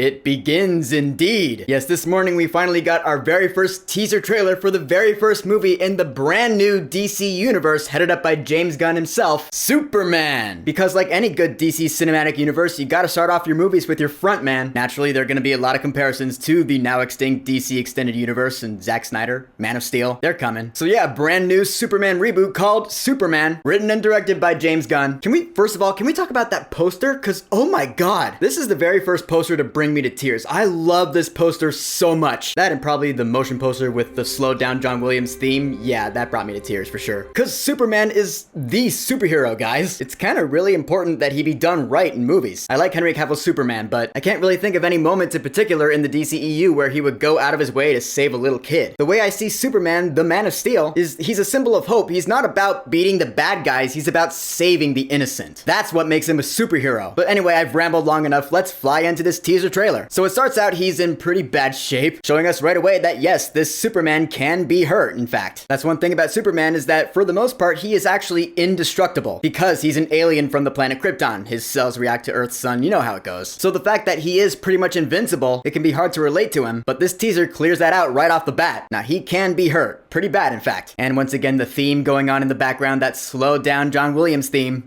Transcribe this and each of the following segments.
It begins indeed. Yes, this morning we finally got our very first teaser trailer for the very first movie in the brand new DC universe headed up by James Gunn himself, Superman. Because like any good DC cinematic universe, you gotta start off your movies with your front man. Naturally, there are gonna be a lot of comparisons to the now extinct DC Extended Universe and Zack Snyder, Man of Steel. They're coming. So yeah, brand new Superman reboot called Superman, written and directed by James Gunn. First of all, can we talk about that poster? Cause oh my god, this is the very first poster to bring me to tears. I love this poster so much. That and probably the motion poster with the slowed down John Williams theme. Yeah, that brought me to tears for sure. Cause Superman is the superhero, guys. It's kind of really important that he be done right in movies. I like Henry Cavill's Superman, but I can't really think of any moments in particular in the DCEU where he would go out of his way to save a little kid. The way I see Superman, the Man of Steel, is he's a symbol of hope. He's not about beating the bad guys, he's about saving the innocent. That's what makes him a superhero. But anyway, I've rambled long enough. Let's fly into this teaser trailer. So it starts out he's in pretty bad shape, showing us right away that yes, this Superman can be hurt, in fact. That's one thing about Superman is that for the most part, he is actually indestructible because he's an alien from the planet Krypton. His cells react to Earth's sun, you know how it goes. So the fact that he is pretty much invincible, it can be hard to relate to him, but this teaser clears that out right off the bat. Now, he can be hurt. Pretty bad, in fact. And once again, the theme going on in the background, that slowed down John Williams theme.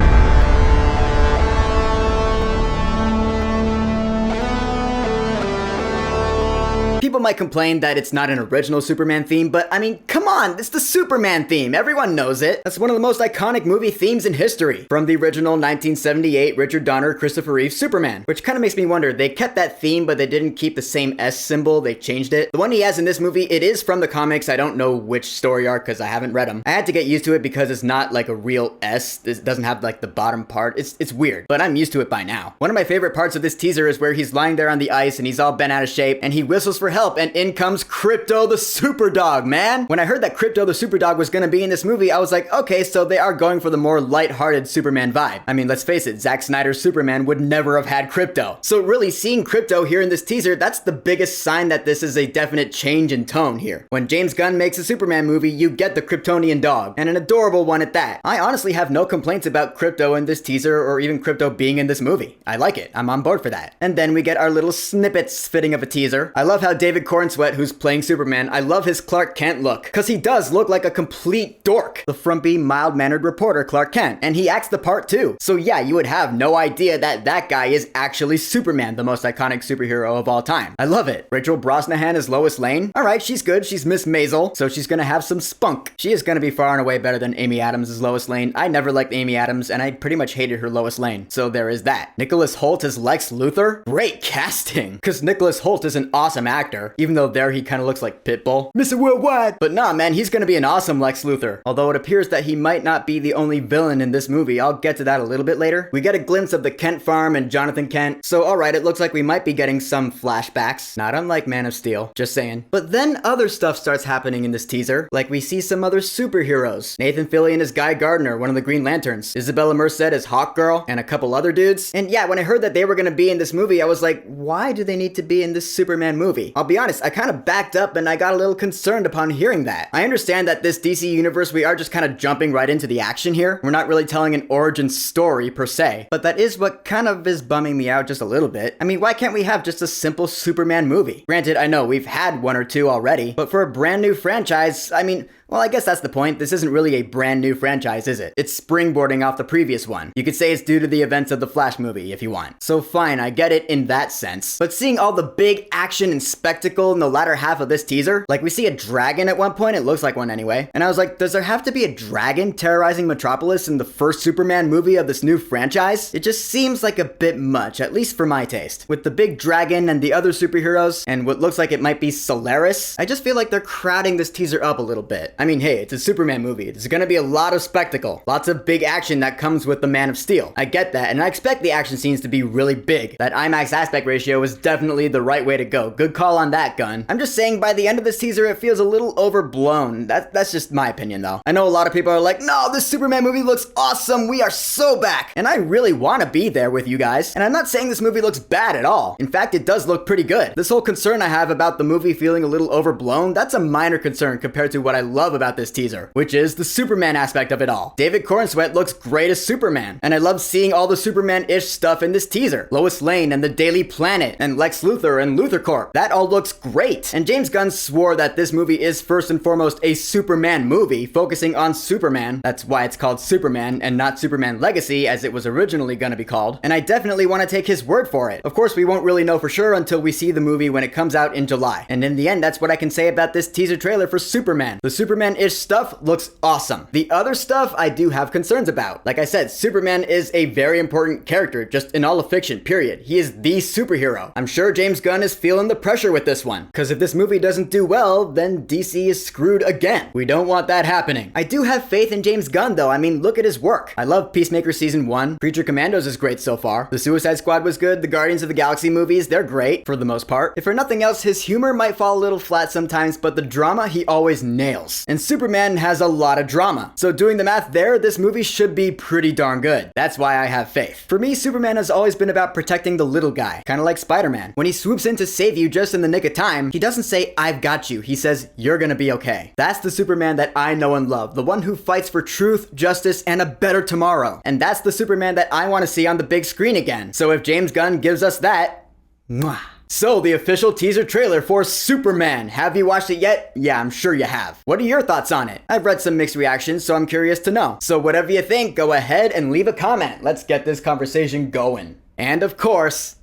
People might complain that it's not an original Superman theme, but I mean, come on, it's the Superman theme. Everyone knows it. That's one of the most iconic movie themes in history. From the original 1978 Richard Donner, Christopher Reeve Superman, which kind of makes me wonder, they kept that theme, but they didn't keep the same S symbol, they changed it. The one he has in this movie, it is from the comics. I don't know which story arc because I haven't read them. I had to get used to it because it's not like a real S. It doesn't have like the bottom part. It's weird, but I'm used to it by now. One of my favorite parts of this teaser is where he's lying there on the ice and he's all bent out of shape and he whistles for help, and in comes Krypto the Superdog, man. When I heard that Krypto the Superdog was gonna be in this movie, I was like, okay, so they are going for the more lighthearted Superman vibe. I mean, let's face it, Zack Snyder's Superman would never have had Krypto. So really seeing Krypto here in this teaser, that's the biggest sign that this is a definite change in tone here. When James Gunn makes a Superman movie, you get the Kryptonian dog, and an adorable one at that. I honestly have no complaints about Krypto in this teaser or even Krypto being in this movie. I like it. I'm on board for that. And then we get our little snippets fitting of a teaser. I love how David Cornsweet, who's playing Superman, I love his Clark Kent look, because he does look like a complete dork. The frumpy, mild-mannered reporter Clark Kent, and he acts the part too. So yeah, you would have no idea that that guy is actually Superman, the most iconic superhero of all time. I love it. Rachel Brosnahan is Lois Lane. Alright, she's good. She's Miss Maisel, so she's gonna have some spunk. She is gonna be far and away better than Amy Adams as Lois Lane. I never liked Amy Adams, and I pretty much hated her Lois Lane. So there is that. Nicholas Hoult as Lex Luthor? Great casting! Because Nicholas Hoult is an awesome actor, even though there he kind of looks like Pitbull. Mr. Worldwide! But nah, man, he's gonna be an awesome Lex Luthor. Although it appears that he might not be the only villain in this movie. I'll get to that a little bit later. We get a glimpse of the Kent farm and Jonathan Kent. So alright, it looks like we might be getting some flashbacks. Not unlike Man of Steel. Just saying. But then other stuff starts happening in this teaser. Like we see some other superheroes. Nathan Fillion as Guy Gardner, one of the Green Lanterns. Isabella Merced as Hawkgirl, and a couple other dudes. And yeah, when I heard that they were gonna be in this movie, I was like, why do they need to be in this Superman movie? I'll be honest, I kind of backed up and I got a little concerned upon hearing that. I understand that this DC universe, we are just kind of jumping right into the action here. We're not really telling an origin story per se, but that is what kind of is bumming me out just a little bit. I mean, why can't we have just a simple Superman movie? Granted, I know we've had one or two already, but for a brand new franchise, I mean, well, I guess that's the point. This isn't really a brand new franchise, is it? It's springboarding off the previous one. You could say it's due to the events of the Flash movie, if you want. So fine, I get it in that sense. But seeing all the big action and spectacle in the latter half of this teaser, like we see a dragon at one point, it looks like one anyway. And I was like, does there have to be a dragon terrorizing Metropolis in the first Superman movie of this new franchise? It just seems like a bit much, at least for my taste. With the big dragon and the other superheroes, and what looks like it might be Solaris, I just feel like they're crowding this teaser up a little bit. I mean, hey, it's a Superman movie. There's gonna be a lot of spectacle. Lots of big action that comes with the Man of Steel. I get that, and I expect the action scenes to be really big. That IMAX aspect ratio is definitely the right way to go. Good call on that, Gunn. I'm just saying by the end of this teaser, it feels a little overblown. That's just my opinion, though. I know a lot of people are like, no, this Superman movie looks awesome. We are so back. And I really want to be there with you guys. And I'm not saying this movie looks bad at all. In fact, it does look pretty good. This whole concern I have about the movie feeling a little overblown, that's a minor concern compared to what I love about this teaser, which is the Superman aspect of it all. David Corenswet looks great as Superman, and I love seeing all the Superman-ish stuff in this teaser. Lois Lane and the Daily Planet, and Lex Luthor and Luthor Corp. That all looks great. And James Gunn swore that this movie is first and foremost a Superman movie, focusing on Superman. That's why it's called Superman and not Superman Legacy, as it was originally gonna be called. And I definitely want to take his word for it. Of course, we won't really know for sure until we see the movie when it comes out in July. And in the end, that's what I can say about this teaser trailer for Superman. The Superman-ish stuff looks awesome. The other stuff I do have concerns about. Like I said, Superman is a very important character, just in all of fiction, period. He is the superhero. I'm sure James Gunn is feeling the pressure with this one, because if this movie doesn't do well, then DC is screwed again. We don't want that happening. I do have faith in James Gunn, though. I mean, look at his work. I love Peacemaker Season 1. Creature Commandos is great so far. The Suicide Squad was good. The Guardians of the Galaxy movies, they're great, for the most part. If for nothing else, his humor might fall a little flat sometimes, but the drama he always nails. And Superman has a lot of drama. So doing the math there, this movie should be pretty darn good. That's why I have faith. For me, Superman has always been about protecting the little guy, kind of like Spider-Man. When he swoops in to save you just in the nick of time, he doesn't say, I've got you. He says, you're gonna be okay. That's the Superman that I know and love. The one who fights for truth, justice, and a better tomorrow. And that's the Superman that I want to see on the big screen again. So if James Gunn gives us that, mwah. So, the official teaser trailer for Superman. Have you watched it yet? Yeah, I'm sure you have. What are your thoughts on it? I've read some mixed reactions, so I'm curious to know. So whatever you think, go ahead and leave a comment. Let's get this conversation going. And of course,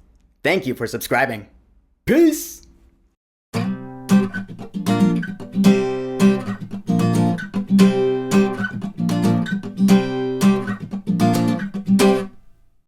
thank you for subscribing. Peace!